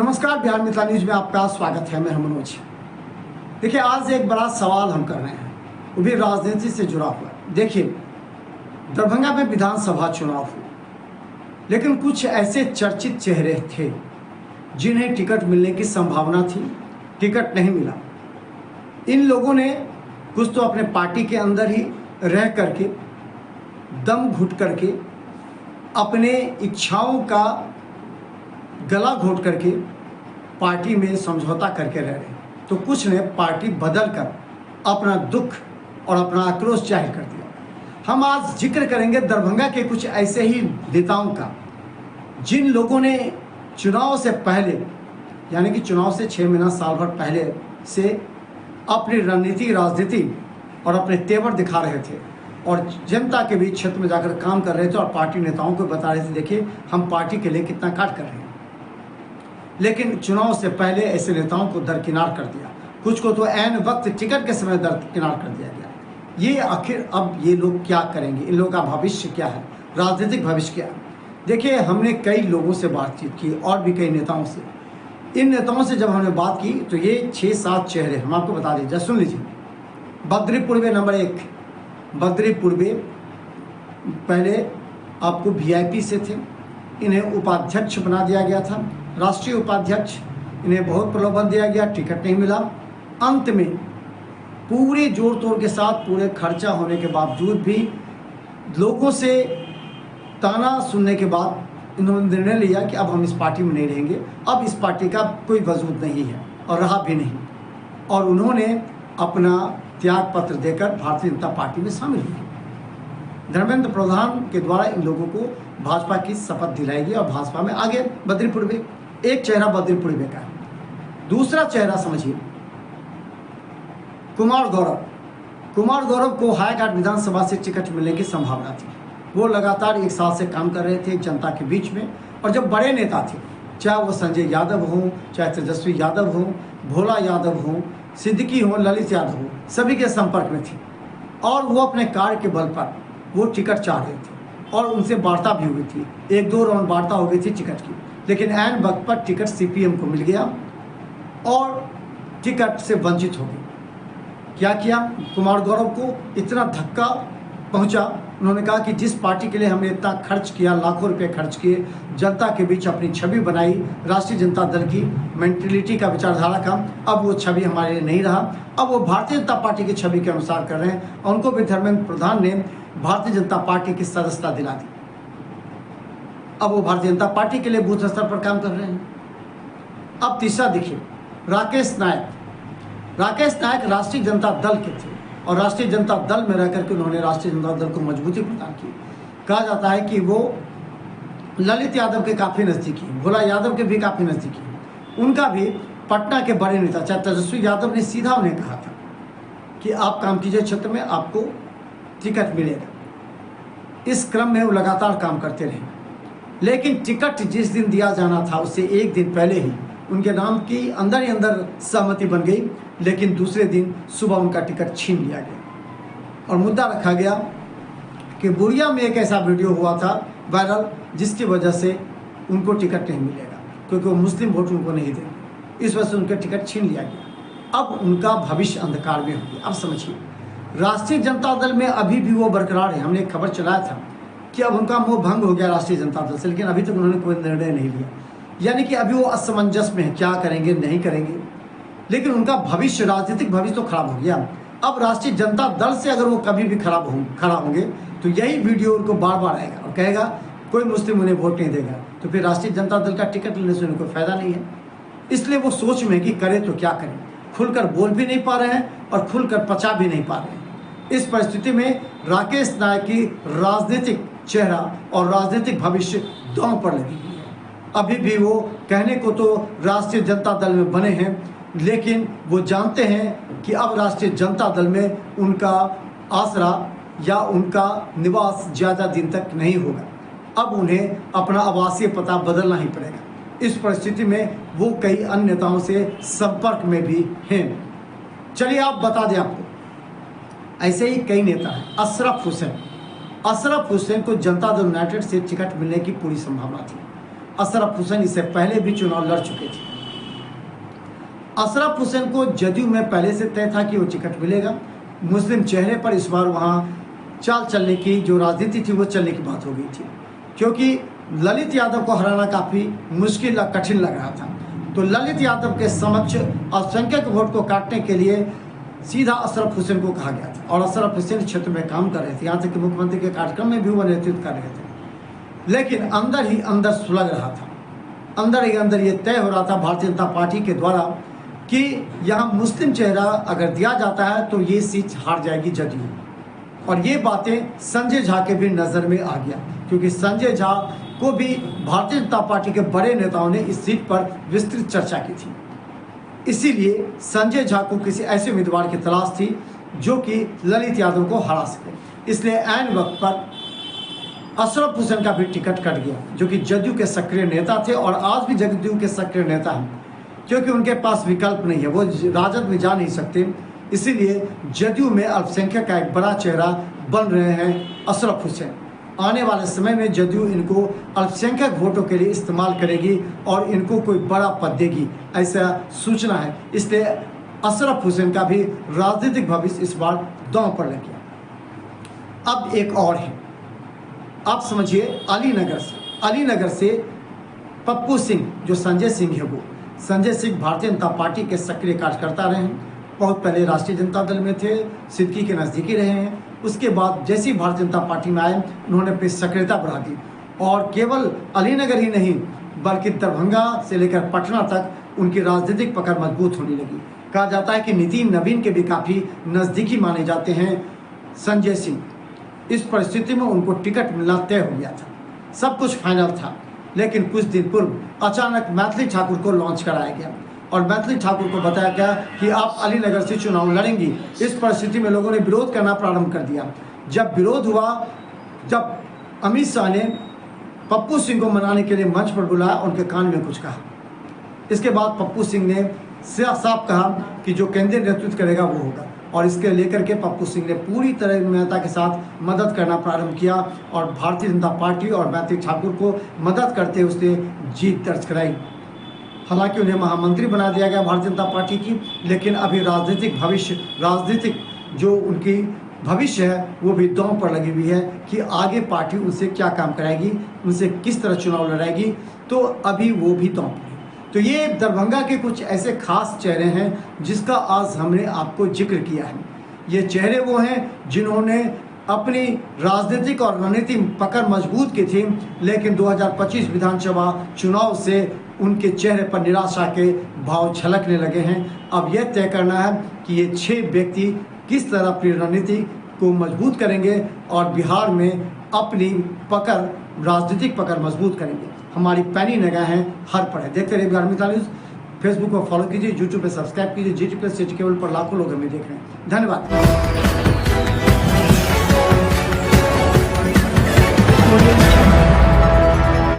नमस्कार, बिहार मिथिला न्यूज में आपका स्वागत है। मैं मनोज। देखिए, आज एक बड़ा सवाल हम कर रहे हैं, वो भी राजनीति से जुड़ा हुआ। देखिए, दरभंगा में विधानसभा चुनाव हुआ, लेकिन कुछ ऐसे चर्चित चेहरे थे जिन्हें टिकट मिलने की संभावना थी, टिकट नहीं मिला। इन लोगों ने कुछ तो अपने पार्टी के अंदर ही रह करके, दम घुट करके, अपने इच्छाओं का गला घोट करके पार्टी में समझौता करके रह रहे। तो कुछ ने पार्टी बदल कर अपना दुख और अपना आक्रोश जाहिर कर दिया। हम आज जिक्र करेंगे दरभंगा के कुछ ऐसे ही नेताओं का, जिन लोगों ने चुनाव से पहले, यानी कि चुनाव से 6 महीना साल भर पहले से अपनी रणनीति, राजनीति और अपने तेवर दिखा रहे थे और जनता के बीच क्षेत्र में जाकर काम कर रहे थे और पार्टी नेताओं को बता रहे थे, देखिए हम पार्टी के लिए कितना काट कर रहे हैं। लेकिन चुनाव से पहले ऐसे नेताओं को दरकिनार कर दिया, कुछ को तो ऐन वक्त टिकट के समय दरकिनार कर दिया गया। ये आखिर अब ये लोग क्या करेंगे, इन लोगों का भविष्य क्या है, राजनीतिक भविष्य क्या है। देखिए, हमने कई लोगों से बातचीत की और भी कई नेताओं से। इन नेताओं से जब हमने बात की तो ये 6-7 चेहरे हम आपको बता दीजिए, सुन लीजिए। बद्री पूर्वे नंबर 1, बद्री पूर्वे पहले आपको VIP से थे, इन्हें उपाध्यक्ष बना दिया गया था, राष्ट्रीय उपाध्यक्ष। इन्हें बहुत प्रलोभन दिया गया, टिकट नहीं मिला। अंत में पूरे जोड़ तोड़ के साथ, पूरे खर्चा होने के बावजूद भी, लोगों से ताना सुनने के बाद इन्होंने निर्णय लिया कि अब हम इस पार्टी में नहीं रहेंगे, अब इस पार्टी का कोई वजूद नहीं है और रहा भी नहीं। और उन्होंने अपना त्याग पत्र देकर भारतीय जनता पार्टी में शामिल हुए। धर्मेंद्र प्रधान के द्वारा इन लोगों को भाजपा की शपथ दिलाई गई और भाजपा में आगे बद्री पूर्वे। एक चेहरा बद्री पूर्वे का है। दूसरा चेहरा समझिए, कुमार गौरव। कुमार गौरव को हाईघाट विधानसभा से टिकट मिलने की संभावना थी। वो लगातार 1 साल से काम कर रहे थे जनता के बीच में, और जब बड़े नेता थे, चाहे वो संजय यादव हों, चाहे तेजस्वी यादव हों, भोला यादव हों, सिद्दीकी हों, ललित यादव हों, सभी के संपर्क में थे और वो अपने कार्य के बल पर वो टिकट चाह रहे थे और उनसे वार्ता भी हुई थी। 1-2 राउंड वार्ता हो गई थी टिकट की, लेकिन ऐन वक्त पर टिकट CPM को मिल गया और टिकट से वंचित हो गए। क्या किया? कुमार गौरव को इतना धक्का पहुंचा, उन्होंने कहा कि जिस पार्टी के लिए हमने इतना खर्च किया, लाखों रुपए खर्च किए, जनता के बीच अपनी छवि बनाई, राष्ट्रीय जनता दल की मेंटलिटी का, विचारधारा का, अब वो छवि हमारे लिए नहीं रहा। अब वो भारतीय जनता पार्टी की छवि के अनुसार कर रहे हैं। उनको भी धर्मेंद्र प्रधान ने भारतीय जनता पार्टी की सदस्यता दिला दी। अब वो भारतीय जनता पार्टी के लिए बूथ स्तर पर काम कर रहे हैं। अब तीसरा देखिए, राकेश नायक। राकेश नायक राष्ट्रीय जनता दल के थे और राष्ट्रीय जनता दल में रहकर के उन्होंने राष्ट्रीय जनता दल को मजबूती प्रदान की। कहा जाता है कि वो ललित यादव के काफ़ी नज़दीकी, भोला यादव के भी काफ़ी नज़दीकी। उनका भी पटना के बड़े नेता, चाहे तेजस्वी यादव ने सीधा उन्हें कहा था कि आप काम कीजिए क्षेत्र में, आपको टिकट मिलेगा। इस क्रम में वो लगातार काम करते रहे, लेकिन टिकट जिस दिन दिया जाना था उससे 1 दिन पहले ही उनके नाम की अंदर ही अंदर सहमति बन गई, लेकिन दूसरे दिन सुबह उनका टिकट छीन लिया गया और मुद्दा रखा गया कि बुढ़िया में एक ऐसा वीडियो हुआ था वायरल, जिसकी वजह से उनको टिकट नहीं मिलेगा क्योंकि वो मुस्लिम वोट उनको नहीं देंगे। इस वजह से उनका टिकट छीन लिया गया। अब उनका भविष्य अंधकार में हो गया। अब समझिए, राष्ट्रीय जनता दल में अभी भी वो बरकरार है। हमने एक खबर चलाया था कि अब उनका मोह भंग हो गया राष्ट्रीय जनता दल से, लेकिन अभी तक उन्होंने कोई निर्णय नहीं लिया। यानी कि अभी वो असमंजस में है, क्या करेंगे नहीं करेंगे। लेकिन उनका भविष्य, राजनीतिक भविष्य तो खराब हो गया। अब राष्ट्रीय जनता दल से अगर वो कभी भी खड़ा होंगे तो यही वीडियो उनको बार बार आएगा और कहेगा कोई मुस्लिम उन्हें वोट नहीं देगा, तो फिर राष्ट्रीय जनता दल का टिकट लेने से उन्हें कोई फायदा नहीं है। इसलिए वो सोच में कि करें तो क्या करें, खुलकर बोल भी नहीं पा रहे हैं और खुलकर पचा भी नहीं पा रहे हैं। इस परिस्थिति में राकेश नायक की राजनीतिक चेहरा और राजनीतिक भविष्य दांव पर लगी हुई है। अभी भी वो कहने को तो राष्ट्रीय जनता दल में बने हैं, लेकिन वो जानते हैं कि अब राष्ट्रीय जनता दल में उनका आसरा या उनका निवास ज़्यादा दिन तक नहीं होगा। अब उन्हें अपना आवासीय पता बदलना ही पड़ेगा। इस परिस्थिति में वो कई अन्य नेताओं से संपर्क में भी हैं। चलिए आप बता दें आपको, ऐसे ही कई नेता हैं। अशरफ हुसैन को जनता दल यूनाइटेड से टिकट मिलने की पूरी संभावना थी। अशरफ हुसैन इससे पहले भी चुनाव लड़ चुके थे। अशरफ हुसैन को जदयू में पहले से तय था कि वो टिकट मिलेगा। मुस्लिम चेहरे पर इस बार वहाँ चाल चलने की जो राजनीति थी वो चलने की बात हो गई थी, क्योंकि ललित यादव को हराना काफ़ी मुश्किल और कठिन लग रहा था। तो ललित यादव के समक्ष अल्पसंख्यक वोट को काटने के लिए सीधा अशरफ हुसैन को कहा गया था, और अशरफ हुसैन क्षेत्र में काम कर रहे थे, यहाँ तक कि मुख्यमंत्री के कार्यक्रम में भी वो नेतृत्व कर रहे थे। लेकिन अंदर ही अंदर सुलग रहा था, अंदर ही अंदर ये तय हो रहा था भारतीय जनता पार्टी के द्वारा कि यहाँ मुस्लिम चेहरा अगर दिया जाता है तो ये सीट हार जाएगी जदयू। और ये बातें संजय झा के भी नज़र में आ गया, क्योंकि संजय झा को भी भारतीय जनता पार्टी के बड़े नेताओं ने इस सीट पर विस्तृत चर्चा की थी। इसीलिए संजय झा को किसी ऐसे उम्मीदवार की तलाश थी जो कि ललित यादव को हरा सके। इसलिए ऐन वक्त पर अशरफ हुसैन का भी टिकट कट गया, जो कि जदयू के सक्रिय नेता थे और आज भी जदयू के सक्रिय नेता हैं, क्योंकि उनके पास विकल्प नहीं है, वो राजद में जा नहीं सकते। इसीलिए जदयू में अल्पसंख्यक का एक बड़ा चेहरा बन रहे हैं अशरफ हुसैन। आने वाले समय में जदयू इनको अल्पसंख्यक वोटों के लिए इस्तेमाल करेगी और इनको कोई बड़ा पद देगी, ऐसा सूचना है। इसलिए अशरफ हुसैन का भी राजनीतिक भविष्य इस बार दांव पर लग गया। अब एक और है, आप समझिए, अलीनगर से पप्पू सिंह, जो संजय सिंह है, वो संजय सिंह भारतीय जनता पार्टी के सक्रिय कार्यकर्ता रहे हैं। बहुत पहले राष्ट्रीय जनता दल में थे, सिद्दीकी के नज़दीकी रहे हैं। उसके बाद जैसे ही भारतीय जनता पार्टी में आए, उन्होंने अपनी सक्रियता बढ़ा दी और केवल अलीनगर ही नहीं बल्कि दरभंगा से लेकर पटना तक उनकी राजनीतिक पकड़ मजबूत होने लगी। कहा जाता है कि नितिन नवीन के भी काफ़ी नज़दीकी माने जाते हैं संजय सिंह। इस परिस्थिति में उनको टिकट मिलना तय हो गया था, सब कुछ फाइनल था। लेकिन कुछ दिन पूर्व अचानक मैथिली ठाकुर को लॉन्च कराया गया और मैथिली ठाकुर को बताया गया कि आप अलीनगर से चुनाव लड़ेंगी। इस परिस्थिति में लोगों ने विरोध करना प्रारंभ कर दिया। जब विरोध हुआ, जब अमित शाह ने पप्पू सिंह को मनाने के लिए मंच पर बुलाया, उनके कान में कुछ कहा। इसके बाद पप्पू सिंह ने साफ कहा कि जो केंद्रीय नेतृत्व करेगा वो होगा, और इसके लेकर के पप्पू सिंह ने पूरी तरह मेहता के साथ मदद करना प्रारंभ किया और भारतीय जनता पार्टी और मैथिली ठाकुर को मदद करते उसने जीत दर्ज कराई। हालांकि उन्हें महामंत्री बना दिया गया भारतीय जनता पार्टी की, लेकिन अभी राजनीतिक जो उनकी भविष्य है वो भी दांव पर लगी हुई है कि आगे पार्टी उनसे क्या काम कराएगी, उनसे किस तरह चुनाव लड़ाएगी, तो अभी वो भी दांव पर है। तो ये दरभंगा के कुछ ऐसे खास चेहरे हैं जिसका आज हमने आपको जिक्र किया है। ये चेहरे वो हैं जिन्होंने अपनी राजनीतिक और रणनीतिक पकड़ मजबूत की थी, लेकिन 2025 विधानसभा चुनाव से उनके चेहरे पर निराशा के भाव झलकने लगे हैं। अब यह तय करना है कि ये 6 व्यक्ति किस तरह अपनी रणनीति को मजबूत करेंगे और बिहार में अपनी राजनीतिक पकड़ मजबूत करेंगे। हमारी पैनी निगाहें हर पर है। देखते रहिए बिहार मित्र न्यूज़। फेसबुक पर फॉलो कीजिए, यूट्यूब पर सब्सक्राइब कीजिए। GT+ केबल पर लाखों लोग हमें देख रहे हैं। धन्यवाद।